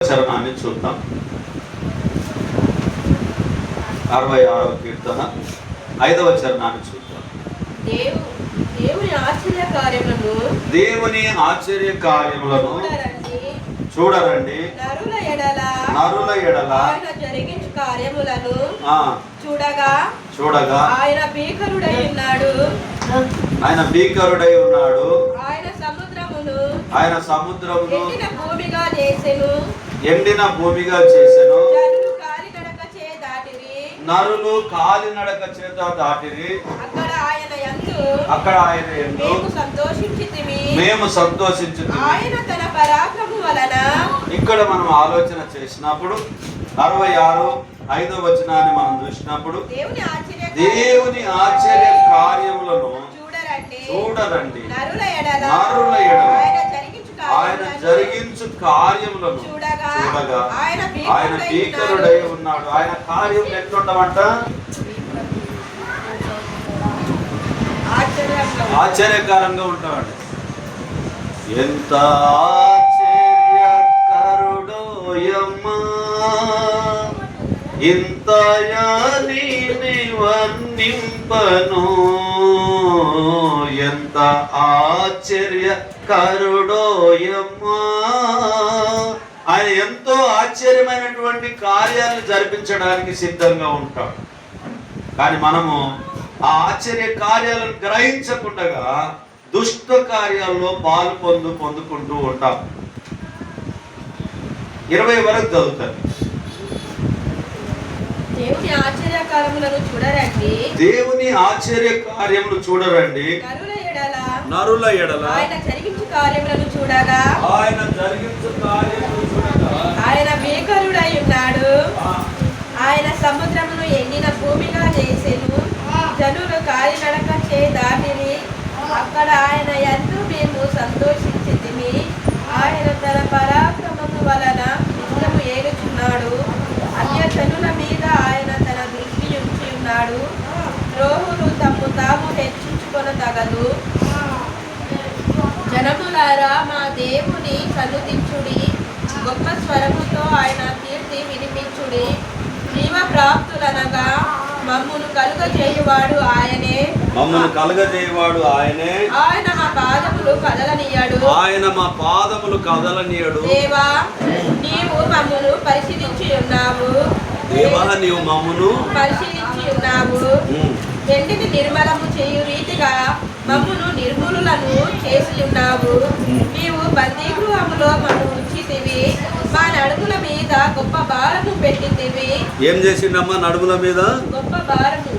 చరణాన్ని చూద్దాం. 66వ కీర్తన 5వ చరణాన్ని చూద్దాం. దేవుని ఆశ్చర్య కార్యములను చూడరండి. నరుల ఎడల ఆయన జరిగించు కార్యములను చూడగా ఆయన భీకరుడై ఉన్నాడు. ఆయన సముద్రమును ఎండిన భూమిగా చేసెను. నరులు కాలినడక చేత దాటిరి. అక్కడ ఆయన యందు మేము సంతోషించితిమి. ఆయన తన పరాక్రమము వలన. ఇక్కడ మనం ఆలోచన చేసినప్పుడు 66 వచనాన్ని మనం చూసినప్పుడు దేవుని ఆశ్చర్య కార్యములను చూడరండి. నరుల ఎడల ఆయన జరిగించు కార్యములను చూడగా ఆయన భీకరుడై ఉన్నాడు. ఆయన కార్యం ఎట్లుండమంట? ఆశ్చర్యకరంగా ఉంటాడు. ఎంత ఆశ్చర్యకరుడోయమ్మా, ఇంతయాని వర్ణింపను. ఎంత ఆశ్చర్యకరుడోయమ్మా, ఆయన ఎంతో ఆశ్చర్యమైనటువంటి కార్యాలను జరిపించడానికి సిద్ధంగా ఉంటాడు. కానీ మనము ఆ ఆశ్చర్య కార్యాలను గ్రహించకుండా దుష్ట కార్యాల్లో పాలు పొందుకుంటూ ఉంటాం. 20 వరకు చదువుతారు. దేవుని ఆశ్చర్య కార్యములను చూడరండి. నరుల ఎడల ఆయన జరిగించు కార్యములను చూడగా ఆయన భీకరుడై ఉన్నాడు. ఆయన సముద్రమును ఎండిన భూమిగా చేసెను. జనులు కాలినడక చే దాటిరి. అక్కడ ఆయన యందు మేము సంతోషించితిమి. ఆయన తన పరాక్రమము వలన నిత్యము ఏలుచున్నాడు. అన్య జనుల మీద ఆయన తన దృష్టి ఉంచి ఉన్నాడు. ద్రోహులు తమ్ము తాము హెచ్చించుకొనతగదు. జనములారా, మా దేవుని సన్నుతించుడి. గొప్ప స్వరముతో ఆయన కీర్తి వినిపించుడి. జీవ ప్రాప్తులనగా మమ్మును కలుగజేయువాడు ఆయనే. ఆయన మా పాదములు కదలనీయడు. నీవు మమ్మును పరిశీలించి ఉన్నావు. వెండిని నిర్మలము చేయు రీతిగా మమ్మును నిర్మూలులను చేసి ఉన్నావు. నీవు బందీగృహములో మమ్ము ఉంచితివి. మా నడుముల మీద గొప్ప భారము పెట్టితివి. ఏం చేసిండమ్మా? నడుముల మీద గొప్ప భారము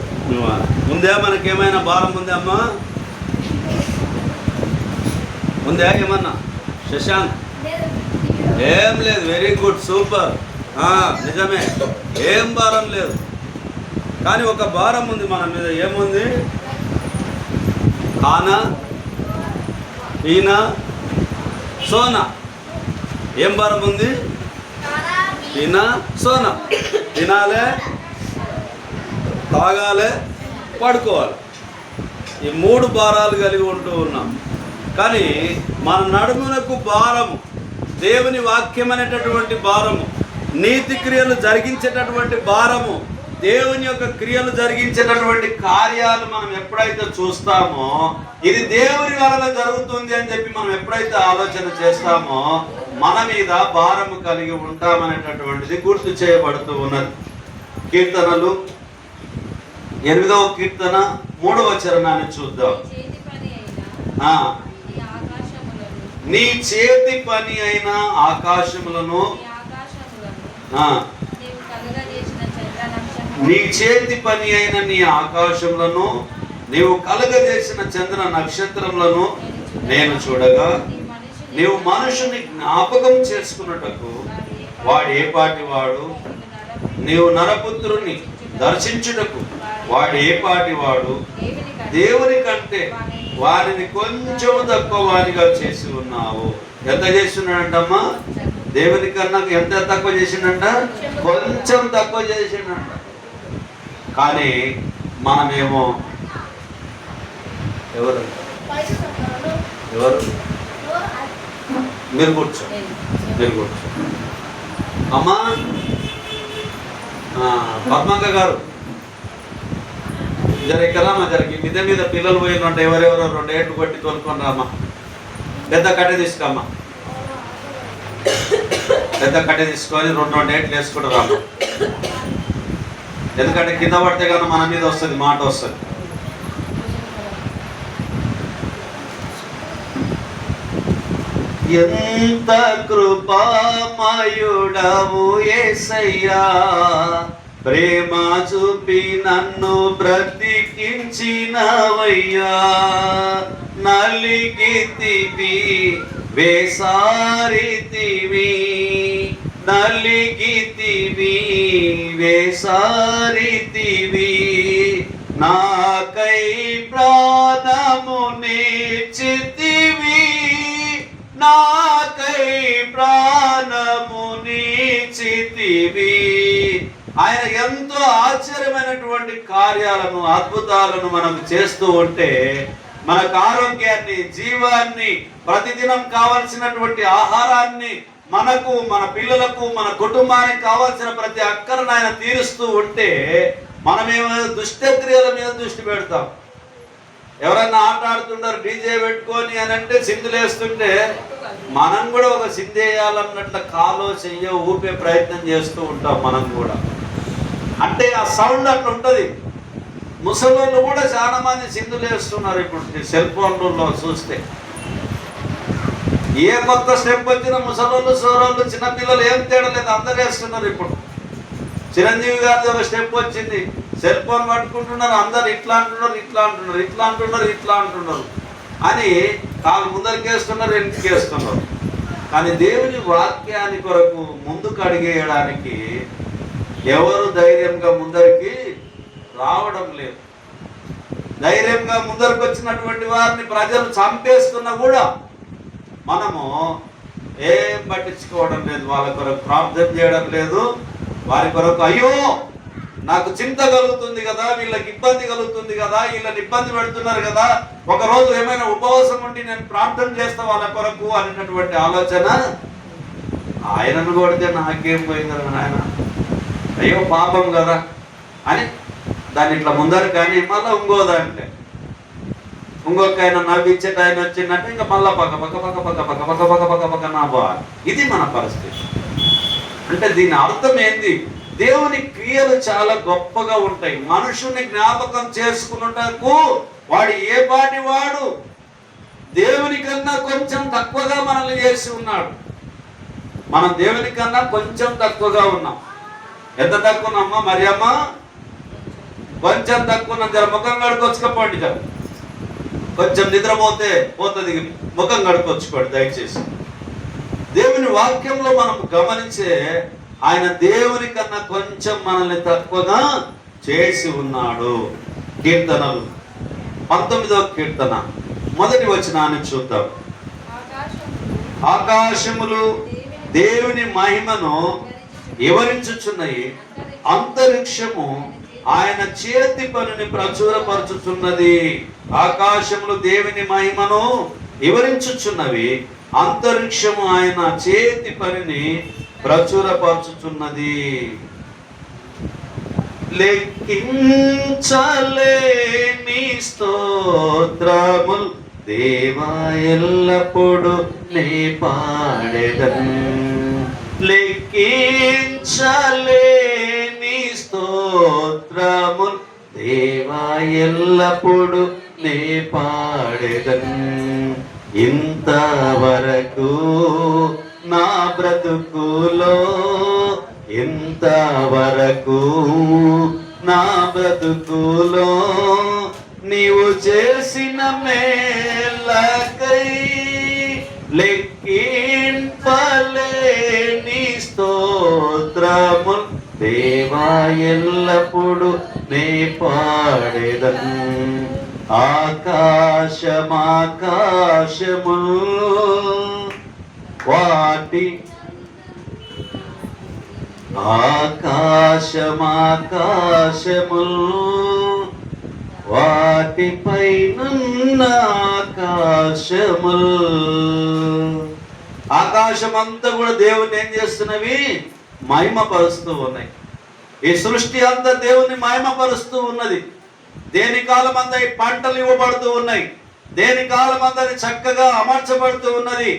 ఉందా? మనకేమైనా భారం ఉందా అమ్మా? ఉందా ఏమన్నా? శశాంక్ ఏం లేదు. Very good, super. నిజమే, ఏం భారం లేదు. కానీ ఒక భారం ఉంది మన మీద. ఏముంది? ఖానా, పీనా, సోనా. ఏం భారం ఉంది? పీనా, సోనా. తినాలే, తాగాలే, పడుకోవాలి. ఈ 3 భారాలు కలిగి ఉంటూ ఉన్నాం. కానీ మన నడుమునకు భారము, దేవుని వాక్యం అనేటటువంటి భారము, నీతి క్రియలు జరిగించేటటువంటి భారము, దేవుని యొక్క క్రియలు జరిగించేటటువంటి కార్యాలు మనం ఎప్పుడైతే చూస్తామో, ఇది దేవుని వలన జరుగుతుంది అని చెప్పి మనం ఎప్పుడైతే ఆలోచన చేస్తామో, మన మీద భారము కలిగి ఉంటామనేటటువంటిది గుర్తు చేయబడుతూ ఉన్నది. కీర్తనలు 8వ కీర్తన 3వ చరణాన్ని చూద్దాం. నీ చేతి పని అయిన ఆకాశములను, నీ చేతి పని అయిన నీ ఆకాశములను, నీవు కలగజేసిన చంద్ర నక్షత్రములను నేను చూడగా, నీవు మనుషుని జ్ఞాపకం చేసుకున్నటకు వాడు ఏ పాటి వాడు, నీవు నరపుత్రుని దర్శించుటకు వాడు ఏ పాటి వాడు. దేవుని కంటే వారిని కొంచెం తక్కువ వారిగా చేసి ఉన్నావు. ఎంత చేస్తున్నాడంటమ్మా? దేవుని కన్నా ఎంత తక్కువ చేసిండంట? కొంచెం తక్కువ చేసిండంట. కానీ మనమేమో ఎవరు మీరు కూర్చో. అమ్మా పద్మక్క గారు జరగరామా జరిగి మిద మీద పిల్లలు పోయినంటే ఎవరెవరో 2 ఏళ్ళు కొట్టి తోలుకొని రామ్మా. పెద్ద కట్టె తీసుకమ్మా, పెద్ద కట్టె తీసుకొని 2 ఏట్లు వేసుకుంటూ రామ్మా. ఎందుకంటే కింద పడితే కానీ మన మీద వస్తుంది, మాట వస్తుంది. ఎంత కృపామయుడవు యేసయ్యా, ప్రేమ చూపి నన్ను బ్రతికించినవయ్యా. నలిగితివి వేసారితివి, నలిగితివి వేసారితివి, నాకై ప్రాణము నీచితివి, నాకై ప్రాణము నీచితివి. ఆయన ఎంతో ఆశ్చర్యమైనటువంటి కార్యాలను, అద్భుతాలను మనకు చేస్తూ ఉంటే మనకు ఆరోగ్యాన్ని, జీవాన్ని, ప్రతిదినం కావలసినటువంటి ఆహారాన్ని, మనకు, మన పిల్లలకు, మన కుటుంబానికి కావాల్సిన ప్రతి అక్కరను ఆయన తీరుస్తూ ఉంటే మనమేమో దుష్టక్రియల మీద దృష్టి పెడతాం. ఎవరన్నా ఆట ఆడుతుంటారు డీజే పెట్టుకొని అని అంటే సింధులు వేస్తుంటే మనం కూడా ఒక సింధు వేయాలన్నట్ల కాలో చెయ్యో ఊపే ప్రయత్నం చేస్తూ ఉంటాం మనం కూడా. అంటే ఆ సౌండ్ అట్లా ఉంటుంది. ముసలోళ్ళు కూడా చాలా మంది సింధులు వేస్తున్నారు ఇప్పుడు సెల్ ఫోన్లలో చూస్తే. ఏ కొత్త స్టెప్ వచ్చినా ముసలోళ్ళు, సోరోళ్ళు, చిన్నపిల్లలు ఏం తేడలేదు, అందరు వేస్తున్నారు. ఇప్పుడు చిరంజీవి గారిది ఒక స్టెప్ వచ్చింది, సెల్ ఫోన్ పట్టుకుంటున్నారు, అందరు ఇట్లా అంటున్నారు, ఇట్లా అంటున్నారు, ఇట్లా అంటున్నారు, ఇట్లా అంటున్నారు అని కాళ్ళు ముందరికి వేస్తున్నారు, వెనక్కి వేస్తున్నారు. కానీ దేవుని వాక్యాన్ని కొరకు ముందుకు అడిగేయడానికి ఎవరు ధైర్యంగా ముందరికి రావడం లేదు. ధైర్యంగా ముందరికి వచ్చినటువంటి వారిని ప్రజలు చంపేస్తున్నా కూడా మనము ఏం పట్టించుకోవడం లేదు, వాళ్ళ కొరకు ప్రార్థన చేయడం లేదు. వారి కొరకు అయ్యో నాకు చింత కలుగుతుంది కదా, వీళ్ళకి ఇబ్బంది కలుగుతుంది కదా, వీళ్ళని ఇబ్బంది పెడుతున్నారు కదా, ఒకరోజు ఏమైనా ఉపవాసం ఉండి నేను ప్రార్థన చేస్తా వాళ్ళ కొరకు అనేటటువంటి ఆలోచన. ఆయనను కొడితే నాకేం పోయింది ఆయన, అయ్యో పాపం కదా అని దాన్ని ఇట్లా ముందరు కానీ మళ్ళీ ఇంకోదంటే ఇంకొక ఆయన నవ్వించేట ఆయన వచ్చిందంటే ఇంకా మళ్ళా పక్క పక్క పక్క పక్క పక్క పక్క పక్క పక్క పక్క నా బా. ఇది మన పరిస్థితి. అంటే దీని అర్థం ఏంది? దేవుని క్రియలు చాలా గొప్పగా ఉంటాయి. మనుషుని జ్ఞాపకం చేసుకున్నటకు వాడు ఏ పాటి వాడు దేవుని కన్నా కొంచెం తక్కువగా మనల్ని చేసి ఉన్నాడు. మనం దేవుని కన్నా కొంచెం తక్కువగా ఉన్నాం. ఎంత తక్కువ ఉన్నామ్మా? మరి అమ్మ కొంచెం తక్కువ ఉన్నాం. జర ముఖం కడుకొచ్చుకోండి, జర కొంచెం నిద్రపోతే పోతుంది, ముఖం కడుకొచ్చుకోండి దయచేసి. దేవుని వాక్యంలో మనం గమనించే ఆయన దేవుని కన్నా కొంచెం మనల్ని తక్కువగా చేసి ఉన్నాడు. కీర్తనలు 19వ కీర్తన 1వ వచనాన్ని చూద్దాం. ఆకాశములు దేవుని మహిమను వివరించుచున్నాయి, అంతరిక్షము ఆయన చేతి పనిని ప్రచురపరచుచున్నది. ఆకాశములు దేవుని మహిమను వివరించుచున్నవి, అంతరిక్షము ఆయన చేతి పనిని ప్రచురపరచుచున్నది. లెక్కించలేని స్తోత్రములు దేవా ఎల్లప్పుడు నీ పాడెదను. లెక్కించలేని స్తోత్రములు దేవా ఎల్లప్పుడు నీ పాడెదను. ఇంతవరకు నా బ్రతుకులో, ఇంతవరకు నా బ్రతుకులో నీవు చేసిన మేలకై లెక్కింపలేని స్తోత్రములు దేవా ఎల్లప్పుడు నీ పాడెదను. ఆకాశమాకాశములు వాటి ఆకాశమాకాశములు వాటిపైనున్న ఆకాశములు. ఆకాశం అంతా కూడా దేవుని ఏం చేస్తున్నవి? మహిమపరుస్తూ ఉన్నాయి. ఈ సృష్టి అంతా దేవుని మహిమపరుస్తూ ఉన్నది. దేని కాలమంతా ఈ పంటలు ఇవ్వబడుతూ ఉన్నాయి, దేని కాలమంతా అది చక్కగా అమర్చబడుతూ ఉన్నది.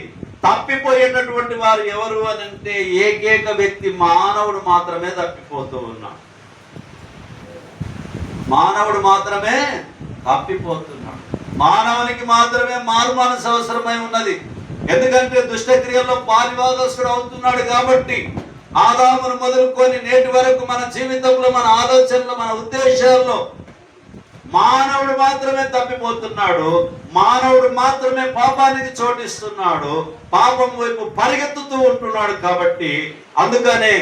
తప్పిపోయేటటువంటి వారు ఎవరు అని అంటే ఏకైక వ్యక్తి మానవుడు మాత్రమే తప్పిపోతూ ఉన్నాడు. మానవుడు మాత్రమే తప్పిపోతున్నాడు. మానవునికి మాత్రమే మారు మనసు అవసరమై ఉన్నది. ఎందుకంటే దుష్టక్రియల్లో పాలిభాగస్తుడు అవుతున్నాడు కాబట్టి ఆదామును మొదలుకొని నేటి వరకు మన జీవితంలో, మన ఆలోచనలో, మన ఉద్దేశాల్లో మానవుడు మాత్రమే తప్పిపోతున్నాడు. మానవుడు మాత్రమే పాపానికి చోటిస్తున్నాడు, పాపం వైపు పరిగెత్తుతూ ఉంటున్నాడు. కాబట్టి అందుకనే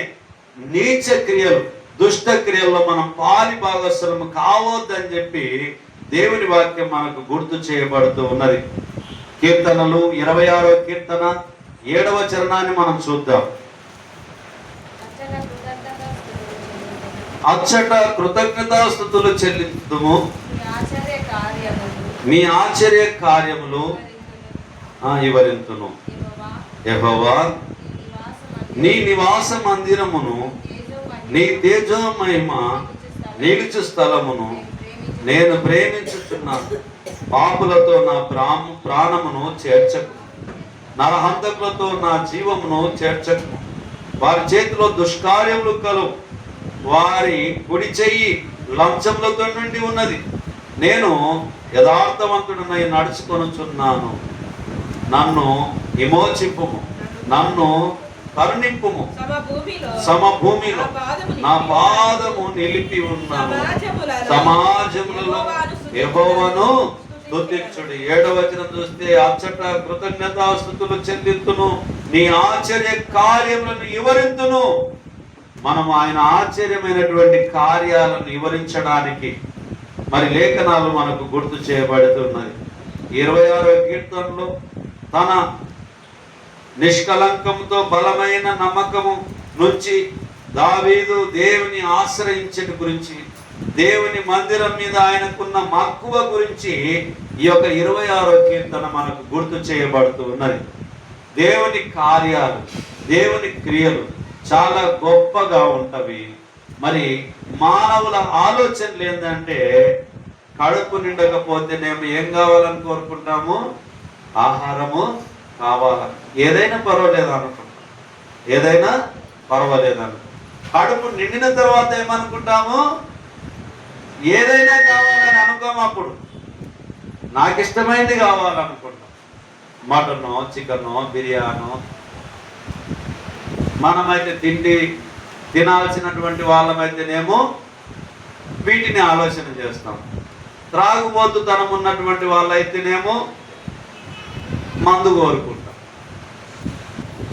నీచ క్రియలు, దుష్ట క్రియల్లో మనం పాలి భాగస్వరము కావద్దని చెప్పి దేవుని వాక్యం మనకు గుర్తు చేయబడుతూ ఉన్నది. కీర్తనలు 26వ కీర్తన 7వ చరణాన్ని మనం చూద్దాం. అచ్చట కృతజ్ఞతాస్తుతులు చెల్లిద్దుము, మీ ఆశ్చర్య కార్యములు వివరింతును. యెహోవా, నీ నివాస మందిరమును, నీ తేజోమహిమ నిలుచు స్థలమును నేను ప్రేమించుచున్నాను. పాపులతో నా ప్రాణమును చేర్చకు, నరహంతకులతో నా జీవమును చేర్చకు. వారి చేతిలో దుష్కార్యములు కలువు, వారి కుడి చెయ్యి లంచములతో నుండి ఉన్నది. నేను యథార్థవంతుడినై నడుచుకొనుచున్నాను. నన్ను విమోచింపుము, నన్ను కరుణింపుము. సమభూమిలో నా పాదము నిలిపి ఉన్నాను. సమాజములలో యెహోవాను స్తుతించుడి. 7వ వచనం చూస్తే అచ్చట కృతజ్ఞతాస్తుతులు చెల్లింతును, నీ ఆశ్చర్య కార్యములను వివరింతును. మనం ఆయన ఆశ్చర్యమైనటువంటి కార్యాలను వివరించడానికి మరి లేఖనాలు మనకు గుర్తు చేయబడుతున్నది. 26వ కీర్తనలో తన నిష్కలంకంతో బలమైన నమ్మకము నుంచి దావీదు దేవుని ఆశ్రయించట గురించి, దేవుని మందిరం మీద ఆయనకున్న మక్కువ గురించి ఈ యొక్క 26వ కీర్తన మనకు గుర్తు చేయబడుతూ ఉన్నది. దేవుని కార్యాలు, దేవుని క్రియలు చాలా గొప్పగా ఉంటవి. మరి మానవుల ఆలోచనలు ఏంటంటే కడుపు నిండకపోతే మేము ఏం కావాలని కోరుకుంటాము? ఆహారము కావాలా, ఏదైనా పర్వాలేదు అనుకుంటాం, ఏదైనా పర్వాలేదు అనుకుంటాం. కడుపు నిండిన తర్వాత ఏమనుకుంటాము? ఏదైనా కావాలని అనుకోము. అప్పుడు నాకు ఇష్టమైనది కావాలనుకుంటాం. మటనో, చికెనో, బిర్యానో. మనమైతే తినాల్సినటువంటి వాళ్ళమైతేనేమో వీటిని ఆలోచన చేస్తాం. త్రాగుబోతుతనం ఉన్నటువంటి వాళ్ళైతేనేమో మందు కోరుకుంటాం.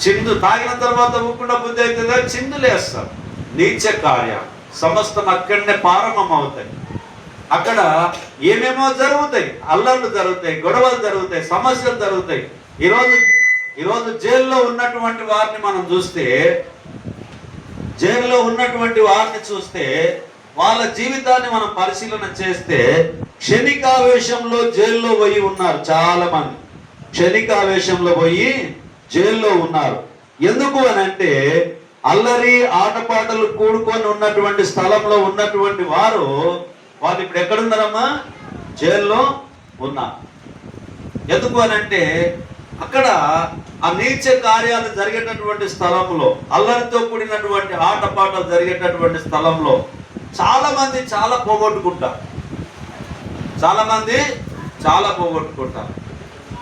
చిందు తాగిన తర్వాత ఊకుండా బుద్ధి అవుతుందా, చిందులేస్తాం. నీచ కార్యం సమస్తం అక్కడనే ప్రారంభం అవుతాయి. అక్కడ ఏమేమో జరుగుతాయి, అల్లర్లు జరుగుతాయి, గొడవలు జరుగుతాయి, సమస్యలు జరుగుతాయి. ఈరోజు జైల్లో ఉన్నటువంటి వారిని మనం చూస్తే, జైల్లో ఉన్నటువంటి వారిని చూస్తే వాళ్ళ జీవితాన్ని మనం పరిశీలన చేస్తే క్షణికావేశంలో జైల్లో పోయి ఉన్నారు. చాలా మంది క్షణికావేశంలో పోయి జైల్లో ఉన్నారు. ఎందుకు అని అంటే అల్లరి ఆటపాటలు కూడుకొని ఉన్నటువంటి స్థలంలో ఉన్నటువంటి వాళ్ళు ఇప్పుడు ఎక్కడున్నారమ్మా? జైల్లో ఉన్నారు. ఎందుకు అని అంటే అక్కడ ఆ నీచ కార్యాలు జరిగేటటువంటి స్థలంలో, అల్లరితో కూడినటువంటి ఆటపాటలు జరిగేటటువంటి స్థలంలో చాలా మంది చాలా పోగొట్టుకుంటారు.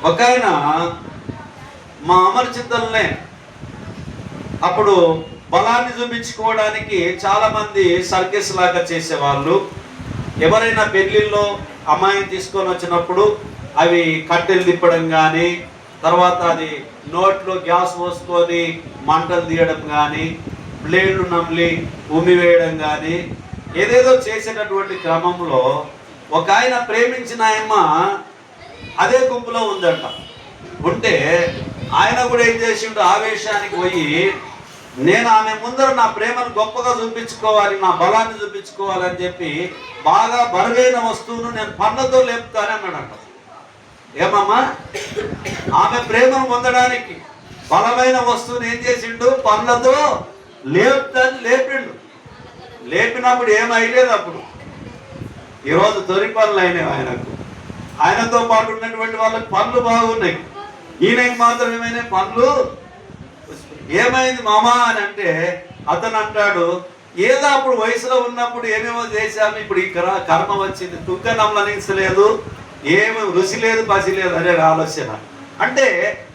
ఒక ఆయన మా అమరచితల్నే అప్పుడు బలాన్ని చూపించుకోవడానికి చాలా మంది సర్కస్ లాగా చేసేవాళ్ళు. ఎవరైనా పెళ్లిల్లో అమ్మాయిని తీసుకొని వచ్చినప్పుడు అవి కట్టెలు తిప్పడం కానీ, తర్వాత అది నోట్లో గ్యాస్ పోసుకొని మంటలు తీయడం కానీ, బ్లేడ్లు నమ్లి ఉమ్మివేయడం కానీ ఏదేదో చేసేటటువంటి క్రమంలో ఒక ఆయన ప్రేమించిన ఆయమ్మ అదే గుంపులో ఉందంట. ఉంటే ఆయన కూడా ఏం చేసిండు, ఆవేశానికి పోయి నేను ఆమె ముందర నా ప్రేమను గొప్పగా చూపించుకోవాలి, నా బలాన్ని చూపించుకోవాలని చెప్పి బాగా బరువైన వస్తువును నేను పళ్ళతో లేపుతానే అన్నాడంట. ఏమమ్మా? ఆమె ప్రేమను పొందడానికి బలమైన వస్తువుని ఏం చేసిండు? పళ్ళతో లేపుతాను లేపిండు. లేపినప్పుడు ఏమైలేదు. అప్పుడు ఈరోజు తొలి పనులు అయినాయి ఆయనకు. ఆయనతో పాటు ఉన్నటువంటి వాళ్ళకి పనులు బాగున్నాయి, ఈయనకి మాత్రం ఏమైనా పనులు. ఏమైంది మామా అని అంటే అతను అంటాడు, ఏదో అప్పుడు వయసులో ఉన్నప్పుడు ఏమేమో చేశాము, ఇప్పుడు ఈ కర్మ వచ్చింది, తుక్కనంలో అనించలేదు, ఏమి రుచి లేదు పసి లేదు అనే ఆలోచన. అంటే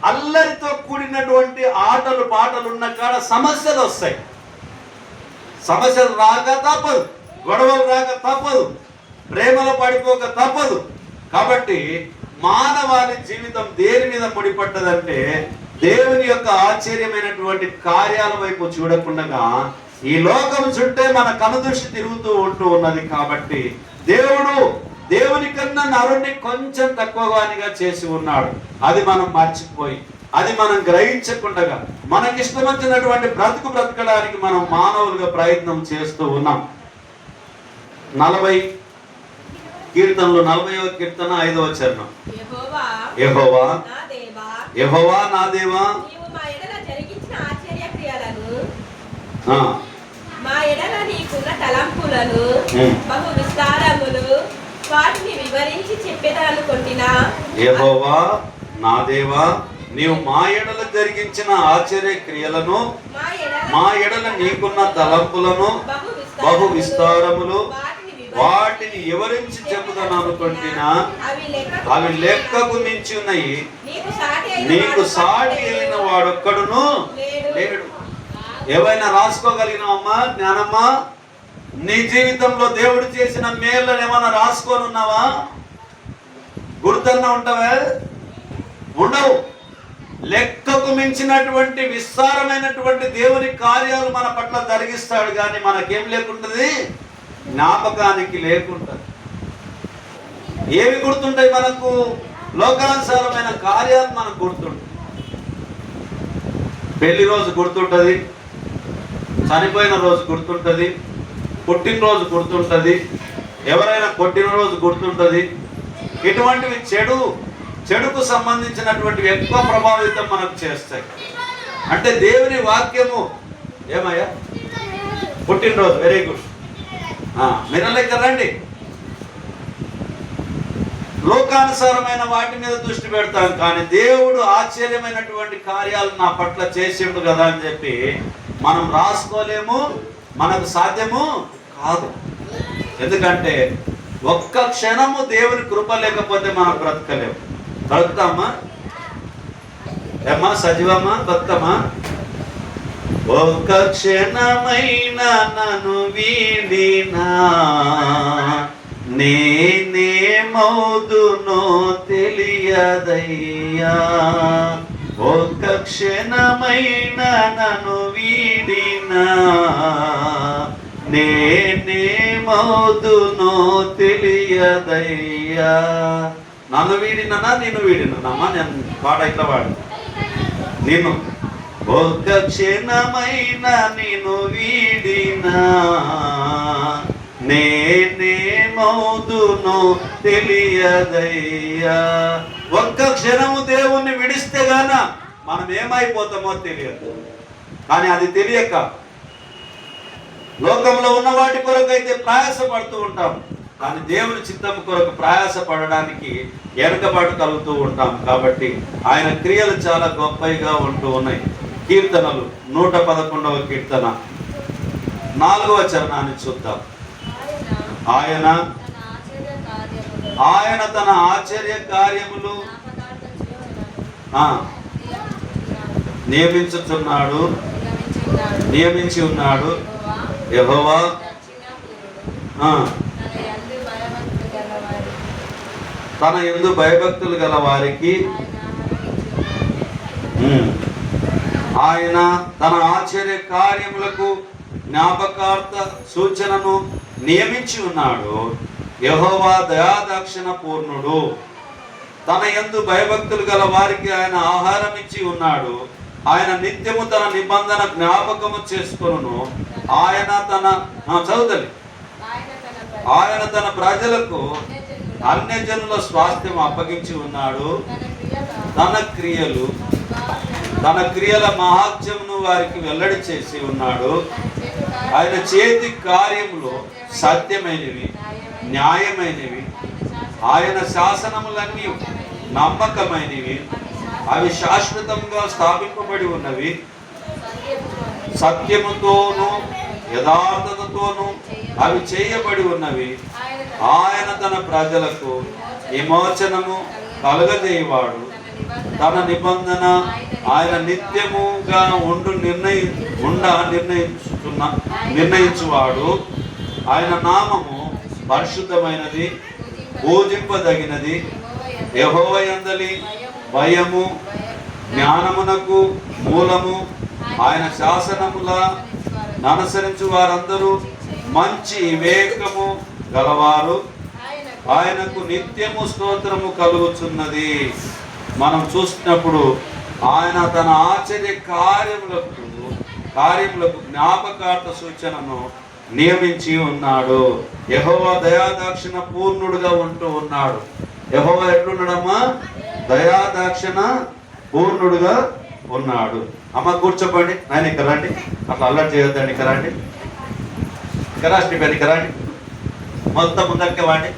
అల్లరితో కూడినటువంటి ఆటలు పాటలు ఉన్న కాడ సమస్యలు వస్తాయి. సమస్యలు రాక తప్పదు, గొడవలు రాక తప్పదు, ప్రేమలో పడిపోక తప్పదు. కాబట్టి మానవాళి జీవితం దేని మీద ముడిపడ్డదంటే దేవుని యొక్క ఆశ్చర్యమైనటువంటి కార్యాల వైపు చూడకుండా ఈ లోకం చుట్టే మన కనుదృష్టి తిరుగుతూ ఉంటూ ఉన్నది. కాబట్టి దేవుని కన్నా నరుణ్ణి కొంచెం తక్కువగానిగా చేసి ఉన్నాడు. అది మనం మర్చిపోయి, అది మనం గ్రహించకుండా మనకిష్టం వచ్చినటువంటి బ్రతకడానికి మనం మానవులుగా ప్రయత్నం చేస్తూ ఉన్నాం. 40 కీర్తనలు 40వ కీర్తన 5వ చరణం. యెహోవా నా దేవా, నీవు మా ఎడల జరిగించిన ఆశ్చర్య క్రియలను, ఆ మా ఎడల నీకున్న తలంపులను బహు విస్తారములు, వాటిని వివరించి చెప్పేదనుకుంటున్నా. యెహోవా నా దేవా, నీవు మా ఎడల జరిగించిన ఆశ్చర్య క్రియలను, మా ఎడల నీకున్న తలంపులను బహు విస్తారములు, వాటిని వివరించి చెప్పుదాను అనుకుంటున్నా. అవి లెక్కకు మించి ఉన్నాయి, నీకు సాటి అయిన వాడొక్కడును లేడు. ఏవైనా రాసుకోగలిగినావమ్మా జ్ఞానమ్మా? నీ జీవితంలో దేవుడు చేసిన మేళ్ళను ఏమైనా రాసుకొని ఉన్నావా? గుర్తన్నా ఉంటావా? ఉండవు. లెక్కకు మించినటువంటి విస్తారమైనటువంటి దేవుని కార్యాలు మన పట్ల జరిగిస్తాడు, కానీ మనకేం లేకుంటుంది, జ్ఞాపకానికి లేకుంటుంది. ఏవి గుర్తుంటాయి మనకు? లోకానుసారమైన కార్యాలు మనకు గుర్తుంటాయి. పెళ్లి రోజు గుర్తుంటుంది, చనిపోయిన రోజు గుర్తుంటుంది, పుట్టినరోజు గుర్తుంటుంది, ఎవరైనా కొట్టిన రోజు గుర్తుంటుంది. ఇటువంటివి చెడుకు సంబంధించినటువంటివి ఎక్కువ ప్రభావితం మనకు చేస్తాయి. అంటే దేవుని వాక్యము ఏమయ్యా పుట్టినరోజు, వెరీ గుడ్, మీరు లెక్క రండి. లోకానుసారమైన వాటి మీద దృష్టి పెడతాం, కానీ దేవుడు ఆశ్చర్యమైనటువంటి కార్యాలు నా పట్ల చేసిండు కదా అని చెప్పి మనం రాసుకోలేము, మనకు సాధ్యము కాదు. ఎందుకంటే ఒక్క క్షణము దేవుని కృప లేకపోతే మనం బ్రతకలేము. బ్రతుకుతామా ఏమ్మా? సజీవమ్మా? బతుకమ్మా? ఒక్క క్షణమైన నన్ను వీడినా నేనేమవుదునో తెలియదయ్యా. ఒక్క క్షణమైన నన్ను వీడినా నేనేమవుదునో తెలియదయ్యా. నన్ను వీడినా నేను వీడినామా? నేను పాట ఇట్లా పాడు. నేను ఒక్క క్షణమైన నేను వీడినా నేనేమవుదునో తెలియదయ్యా. ఒక్క క్షణము దేవుణ్ణి విడిస్తే గాన మనం ఏమైపోతామో తెలియదు. కానీ అది తెలియక లోకంలో ఉన్న వాటి కొరకు అయితే ప్రయాస పడుతూ ఉంటాం, కానీ దేవుని చిత్తం కొరకు ప్రయాస పడడానికి వెనుకబాటు కలుగుతూ ఉంటాం. కాబట్టి ఆయన క్రియలు చాలా గొప్పగా ఉంటూ ఉన్నాయి. కీర్తనలు 111వ కీర్తన 4వ చరణాన్ని చూద్దాం. ఆయన తన ఆశ్చర్య కార్యములు నియమించి ఉన్నాడు. యెహోవా తన యందు భయభక్తులు గల వారికి ఆయన తన ఆశ్చర్య కార్యములకు జ్ఞాపకార్థ సూచనను నియమించి ఉన్నాడు. యెహోవా దయాదాక్షిణ పూర్ణుడు. తన యందు భయభక్తులు గల వారికి ఆయన ఆహారం ఇచ్చి ఉన్నాడు. ఆయన నిత్యము తన నిబంధన జ్ఞాపకము చేసుకొనును. ఆయన తన ప్రజలకు అన్యజనుల స్వాస్థ్యం అప్పగించి ఉన్నాడు. తన క్రియలు తన క్రియల మహాత్మ్యమును వారికి వెల్లడి చేసి ఉన్నాడు. ఆయన చేతి కార్యములు సత్యమైనవి, న్యాయమైనవి. ఆయన శాసనములన్నీ నమ్మకమైనవి, అవి శాశ్వతంగా స్థాపింపబడి ఉన్నవి. సత్యముతోనూ యథార్థతతోనూ అవి చేయబడి ఉన్నవి. ఆయన తన ప్రజలకు విమోచనము కలుగజేయవాడు. తన నిబంధన ఆయన నిత్యముగా నిర్ణయించువాడు. ఆయన నామము పరిశుద్ధమైనది, పూజింపదగినది. యెహోవా యందలి భయము జ్ఞానమునకు మూలము. ఆయన శాసనముల అనుసరించు వారందరూ మంచి వివేకము గలవారు. ఆయనకు నిత్యము స్తోత్రము కలుగుచున్నది. మనం చూసినప్పుడు ఆయన తన ఆశ్చర్య కార్యములకు జ్ఞాపకార్థ సూచనను నియమించి ఉన్నాడు. యెహోవా దయాదాక్షిణ పూర్ణుడుగా ఉంటూ ఉన్నాడు. యెహోవా ఎట్లున్నాడమ్మా? దయాదాక్షిణ పూర్ణుడుగా ఉన్నాడు. అమ్మ కూర్చోపండి, నాయన ఇక్కడ రండి, అట్లా అల్లరి చేయొద్దండి, ఇక్కడ రండి, ఇక్కడ రండి, మొత్తం ముందరికే వాడి,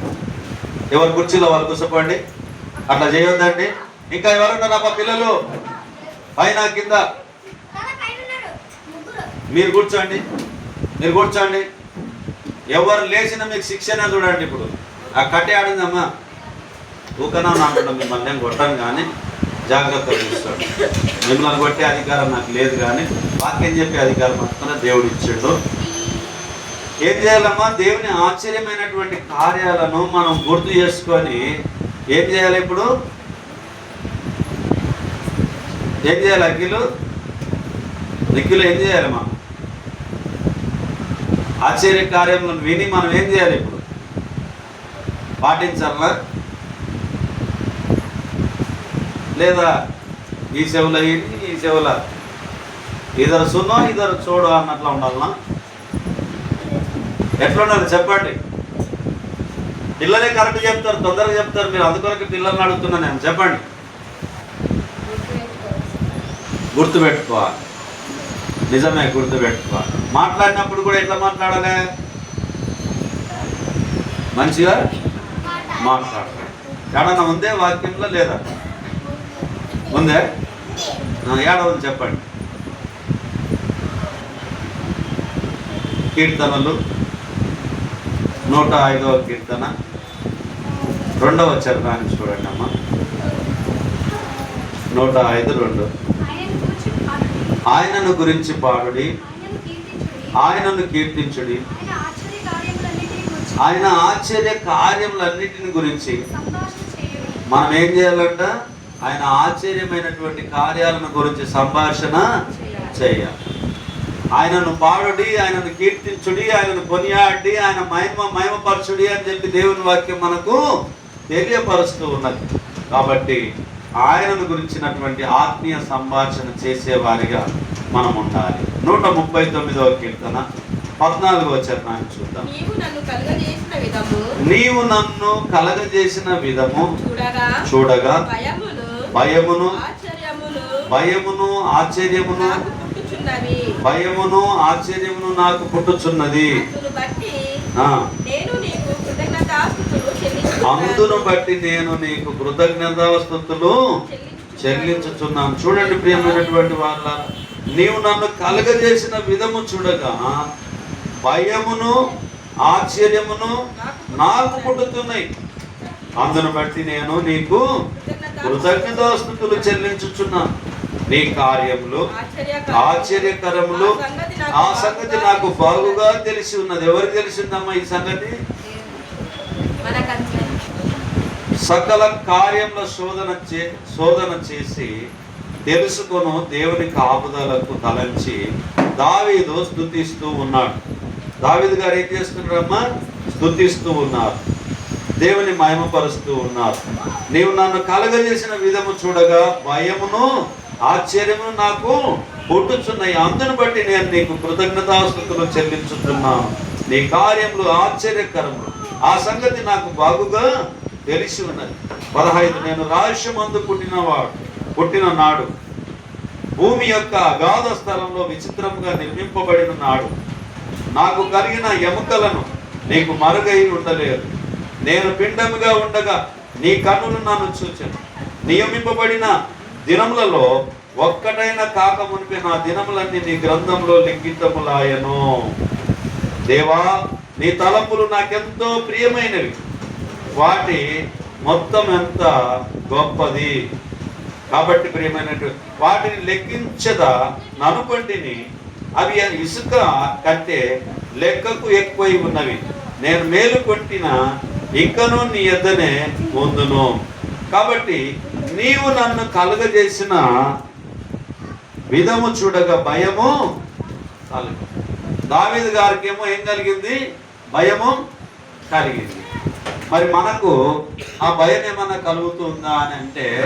ఎవరు కుర్చీలో వాళ్ళు కూర్చోపండి, అట్లా చేయొద్దండి. ఇంకా ఎవరున్నారమ్మా పిల్లలు? పైన కింద మీరు కూర్చోండి, ఎవరు లేచిన మీకు శిక్షణ చూడండి. ఇప్పుడు ఆ కట్టే ఆడిందమ్మా, ఊకనా నాకుండా మిమ్మల్ని నేను కొట్టాను, కానీ జాగ్రత్తగా చూస్తాడు. మిమ్మల్ని కొట్టే అధికారం నాకు లేదు, కానీ వాక్యం చెప్పే అధికారం మాత్రం దేవుడు ఇచ్చాడు. ఏం చేయాలమ్మా? దేవుని ఆశ్చర్యమైనటువంటి కార్యాలను మనం గుర్తు చేసుకొని ఏం చేయాలి? ఇప్పుడు ఏం చేయాలి? నిఖిలు ఏం చేయాలమ్మా? ఆశ్చర్య కార్యములను విని మనం ఏం చేయాలి? ఇప్పుడు పాటించాలా లేదా? ఈ చెవుల ఈ చెవుల ఇద్దరు సున్నో ఇద్దరు చూడు అన్నట్లు ఉండాలన్నా? ఎట్లా ఉండాలి చెప్పండి? పిల్లలే కరెక్ట్ చెప్తారు, తొందరగా చెప్తారు. మీరు అందుకొరకు పిల్లల్ని అడుగుతున్నా నేను. చెప్పండి. గుర్తుపెట్టుకోవాలి, నిజమే, గుర్తుపెట్టుకోవాలి. మాట్లాడినప్పుడు కూడా ఎట్లా మాట్లాడాలి? మంచిగా మాట్లాడాలి. ఎడన్నా ఉందే వాక్యంలో? లేదా? ఉందే? ఏడవని చెప్పండి. కీర్తనలు 105వ కీర్తన 2వ చరణాన్ని చూడండి అమ్మా. 105:2. ఆయనను గురించి పాడుడి, ఆయనను కీర్తించుడి. ఆయన ఆశ్చర్య కార్యములన్నిటిని గురించి మనం ఏం చేయాలంట? ఆయన ఆశ్చర్యమైనటువంటి కార్యాలను గురించి సంభాషణ చేయాలి. ఆయనను పాడుడి, ఆయనను కీర్తించుడి, ఆయనను కొనియాడి, ఆయన మహిమపరచుడి అని చెప్పి దేవుని వాక్యం మనకు తెలియపరుస్తూ ఉన్నది. కాబట్టి ఆయనను గురించినటువంటి ఆత్మీయ సంభాషణ చేసేవారిగా మనం ఉండాలి. 139వ కీర్తన 14వ చరణాన్ని చూద్దాం. నీవు నన్ను కలగజేసిన విధము చూడగా భయమును ఆశ్చర్యమును నాకు పుట్టుచున్నది. అందును బట్టి నేను నీకు కృతజ్ఞతాస్తుతులు చెల్లించుచున్నాను. చూడండి ప్రియమైనటువంటి వాళ్ళ, నీవు నన్ను కలగజేసిన విధము చూడగా భయమును ఆశ్చర్యమును నాకు పుట్టుతున్నాయి. అందును బట్టి నేను నీకు కృతజ్ఞతాస్తుతులు చెల్లించుచున్నాను. నీ కార్యములు ఆశ్చర్యకరములు, ఆ సంగతి నాకు బాగుగా తెలిసి ఉన్నది. ఎవరికి తెలిసిందమ్మా ఈ సంగతి? సకల కార్యముల శోధన చేసి తెలుసుకొను దేవుని కాపుదలకు తలంచి దావీదు స్తుతిస్తూ ఉన్నాడు. దావీదు గారు ఏం చేస్తున్నారమ్మా? స్తుతిస్తూ ఉన్నారు, దేవుని మహిమపరుస్తూ ఉన్నారు. నీవు నన్ను కలగజేసిన విధము చూడగా భయమును ఆశ్చర్యమును నాకు పుట్టుచున్నాయి. అందును బట్టి నేను నీకు కృతజ్ఞతాస్తుతులు చెల్లించుతున్నాను. నీ కార్యములు ఆశ్చర్యకరములు, ఆ సంగతి నాకు బాగుగా తెలిసి ఉన్నది. 15 నేను రహస్యమందు పుట్టిన నాడు భూమి యొక్క అగాధ స్థలంలో విచిత్రంగా నిర్మింపబడిన నాడు నాకు కలిగిన ఎముకలను నీకు మరుగై ఉండలేదు. నేను పిండముగా ఉండగా నీ కన్నులు నన్ను చూచెను. నియమింపబడిన దినములలో ఒక్కటైనా కాక మునిపి నా దినములన్నీ నీ గ్రంథంలో లిఖితములాయను. దేవా, నీ తలంపులు నాకెంతో ప్రియమైనవి, వాటి మొత్తం ఎంత గొప్పది. కాబట్టి ప్రియమైనట్టు వాటిని లెక్కించదా ననుకొంటిని, అవి ఇసుక కంటే లెక్కకు ఎక్కువై ఉన్నవి. నేను మేలు కొట్టిన ఇంకనూ నీ యొద్దనే ఉందును. కాబట్టి నీవు నన్ను కలుగజేసిన విధము చూడగా భయము కలుగు. దావీదు గారికి ఏమో ఏం కలిగింది? భయము కలిగింది. మరి మనకు ఆ భయం ఏమన్నా కలుగుతుందా అని అంటే